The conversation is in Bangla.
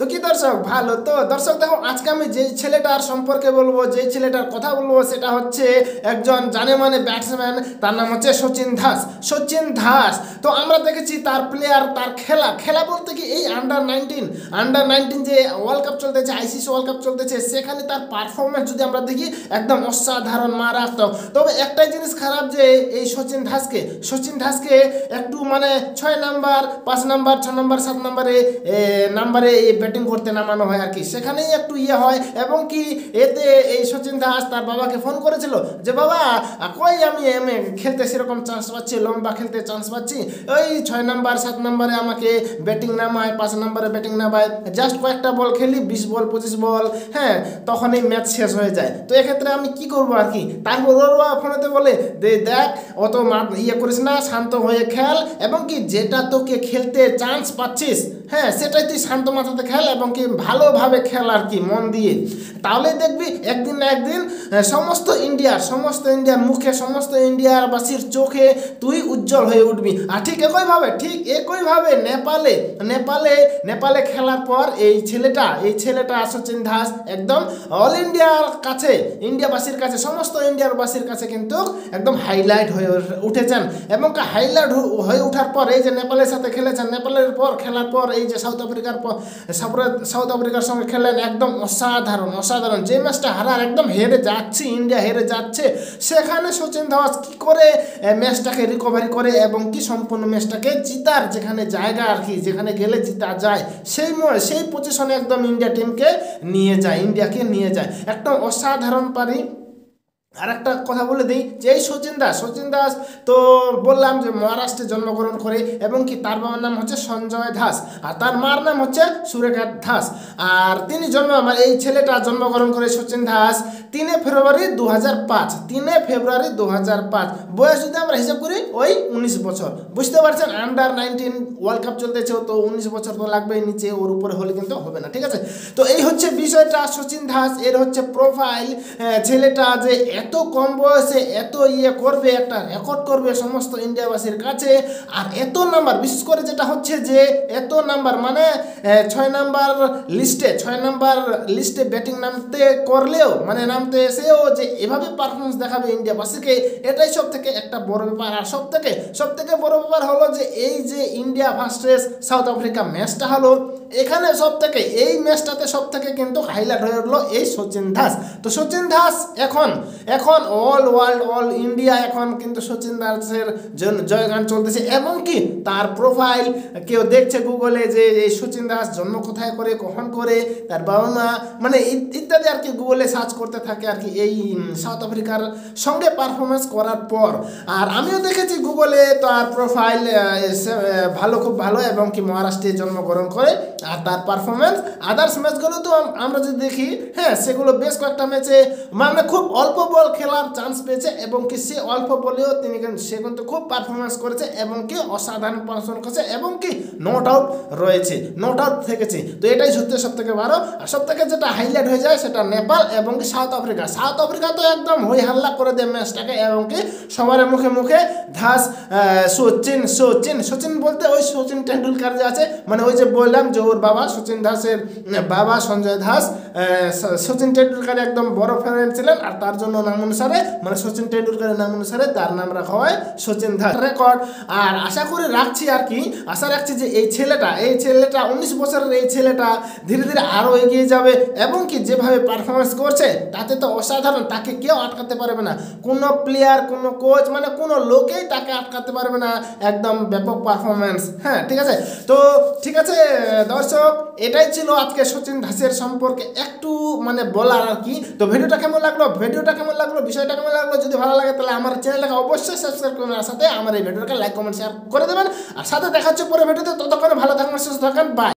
তো কি দর্শক ভালো তো দর্শক দেখো আজকে আমি যেই ছেলেটার সম্পর্কে বলবো যেই ছেলেটার কথা বলবো সেটা হচ্ছে একজন জানে মানে ব্যাটসম্যান তার নাম হচ্ছে সচিন দাস তো আমরা দেখেছি তার প্লেয়ার তার খেলা খেলা বলতে কি এই আন্ডার 19 যে ওয়ার্ল্ড কাপ চলতেছে আইসিসি ওয়ার্ল্ড কাপ চলতেছে সেখানে তার পারফরমেন্স যদি আমরা দেখি একদম অসাধারণ মারাত্মক। তবে একটাই জিনিস খারাপ যে এই সচিন দাসকে একটু মানে 6 নাম্বার 5 নাম্বার 6 নাম্বার 7 নাম্বারে ব্যাটিং করতে নামানো হয় আর কি, সেখানেই একটু হয় এবং কি এতে এই সচিন দাস তার বাবাকে ফোন করেছিল যে বাবা কই আমি খেলতে সেরকম চান্স পাচ্ছি, লম্বা খেলতে চান্স পাচ্ছি, ওই 6 নাম্বার 7 নাম্বারে আমাকে ব্যাটিং নামায়, 5 নাম্বারে ব্যাটিং নামায়, জাস্ট কয়েকটা বল খেলি 20 বল 25 বল, হ্যাঁ তখনই ম্যাচ শেষ হয়ে যায়। তো এক্ষেত্রে আমি কি করবো আর কি, তারপর ওরা ফোনেতে বলে দেখ অত করিস না, শান্ত হয়ে খেল এবং কি যেটা তোকে খেলতে চান্স পাচ্ছিস হ্যাঁ সেটাই তুই শান্ত মাথাতে খেল এবং কি ভালোভাবে খেল আর কি মন দিয়ে, তাহলে দেখবি একদিন না একদিন সমস্ত ইন্ডিয়ার মুখে সমস্ত ইন্ডিয়ারবাসীর চোখে তুই উজ্জ্বল হয়ে উঠবি। আর ঠিক একইভাবে নেপালে খেলার পর এই ছেলেটা সচিন দাস একদম অল ইন্ডিয়ার কাছে ইন্ডিয়াবাসীর কাছে সমস্ত ইন্ডিয়ারবাসীর কাছে কিন্তু একদম হাইলাইট হয়ে উঠেছেন এবং হাইলাইট হয়ে ওঠার পর এই যে নেপালের সাথে খেলেছেন, খেলার পর এই যে সাউথ আফ্রিকার সঙ্গে খেলেন একদম অসাধারণ যে ম্যাচটা একদম ইন্ডিয়া হেরে যাচ্ছে সেখানে সচিন দাস কি করে ম্যাচটাকে রিকভারি করে এবং কি সম্পূর্ণ ম্যাচটাকে জিতার যেখানে জায়গা আর কি, যেখানে গেলে জিতা যায় সেই পজিশনে একদম ইন্ডিয়াকে নিয়ে যায় একদম অসাধারণ পারি। আর একটা কথা বলে দিই যে এই সচিন দাস তো বললাম যে মহারাষ্ট্রে জন্মগ্রহণ করে এবং কি তার বাবার নাম হচ্ছে সঞ্জয় দাস আর তার মার নাম হচ্ছে সুরেখা দাস। আর তিনি এই ছেলেটা জন্মগ্রহণ করে সচিন দাস 3 ফেব্রুয়ারি 2005 বয়স যদি আমরা হিসাব করি ওই 19 বছর, বুঝতে পারছেন আন্ডার 19 ওয়ার্ল্ড কাপ চলতেছে তো 19 বছর তো লাগবেই, নিচে ওর উপরে হলে কিন্তু হবে না, ঠিক আছে। তো এই হচ্ছে বিষয়টা সচিন দাস এর হচ্ছে প্রোফাইল, ছেলেটা যে এত কম বয়সে এত করবে একটা রেকর্ড করবে সমস্ত ইন্ডিয়াবাসীর কাছে আর এত নাম্বার বিশেষ করে যেটা হচ্ছে যে এত নাম্বার মানে 6 নাম্বার লিস্টে ব্যাটিং নামতে এসেও যে এভাবে পারফরমেন্স দেখাবে ইন্ডিয়াবাসীকে, এটাই সব থেকে একটা বড় ব্যাপার। আর সব থেকে বড় ব্যাপার হলো যে এই যে ইন্ডিয়া ভার্সেস সাউথ আফ্রিকা ম্যাচটা হলো এখানে এই ম্যাচটাতে সব থেকে কিন্তু হাইলাইট হয়ে উঠলো এই সচিন দাস। তো সচিন দাস এখন অল ওয়ার্ল্ড অল ইন্ডিয়া এখন কিন্তু সচিন দাসের জয়গান চলতেছে এবং কি তার প্রোফাইল কেউ দেখছে গুগলে যে এই সচিন দাস জন্ম কোথায় করে কখন করে তার বাবা মা মানে ইত্যাদি আর কি গুগলে সার্চ করতে থাকে আর কি এই সাউথ আফ্রিকার সঙ্গে পারফরমেন্স করার পর। আর আমিও দেখেছি গুগলে তার প্রোফাইল খুব ভালো এবং কি মহারাষ্ট্রে জন্মগ্রহণ করে আর তার পারফরমেন্স আদার্স ম্যাচগুলো তো আমরা যদি দেখি হ্যাঁ সেগুলো বেশ কয়েকটা ম্যাচে মানে খুব অল্প বল খেলার চান্স পেয়েছে এবং কি সে অল্প বলেও সে কিন্তু খুব পারফরমেন্স করেছে এবং কি অসাধারণ পারফরমেন্স করেছে এবং কি নট আউট থেকেছে। তো এটাই হচ্ছে সব থেকে ভালো। আর সব থেকে যেটা হাইলাইট হয়ে যায় সেটা নেপাল এবং কি সাউথ আফ্রিকা তো একদম হই হাল্লা করে দেয় ম্যাচটাকে এবং কি সবার মুখে দাস সচিন বলতে ওই সচিন টেন্ডুলকার যে আছে মানে ওই যে বললাম যে ওর বাবা সচিন দাসের বাবা সঞ্জয় দাস সচিন টেন্ডুলকার একদম বড় ফ্যান ছিলেন আর তার জন্য নাম অনুসারে মানে সচিন টেন্ডুলকারের নাম অনুসারে তার নাম রাখা হয় সচিন দাস রেকর্ড। আর আশা রাখছি যে এই ছেলেটা 19 বছরের এই ছেলেটা ধীরে ধীরে আরও এগিয়ে যাবে এবং কি যেভাবে পারফরমেন্স করছে তাতে তো অসাধারণ, তাকে কেউ আটকাতে পারবে না, কোনো প্লেয়ার কোনো কোচ মানে কোনো লোকেই তাকে আটকাতে পারবে না, একদম ব্যাপক পারফরমেন্স। হ্যাঁ ঠিক আছে, তো ঠিক আছে দর্শক এটাই ছিল আজকে সচিন দাসের সম্পর্কে একটু মানে বলার আর কি। তো ভিডিওটা কেমন লাগলো বিষয়টা কেমন লাগলো, যদি ভালো লাগে তাহলে আমার চ্যানেলটাকে অবশ্যই সাবস্ক্রাইব করবেন আর সাথে আমার এই ভিডিওটাকে লাইক কমেন্ট শেয়ার করে দেবেন আর সাথে দেখা হচ্ছে পরে ভিডিওতে। ততক্ষণে ভালো থাকবেন সুস্থ থাকবেন, বাই।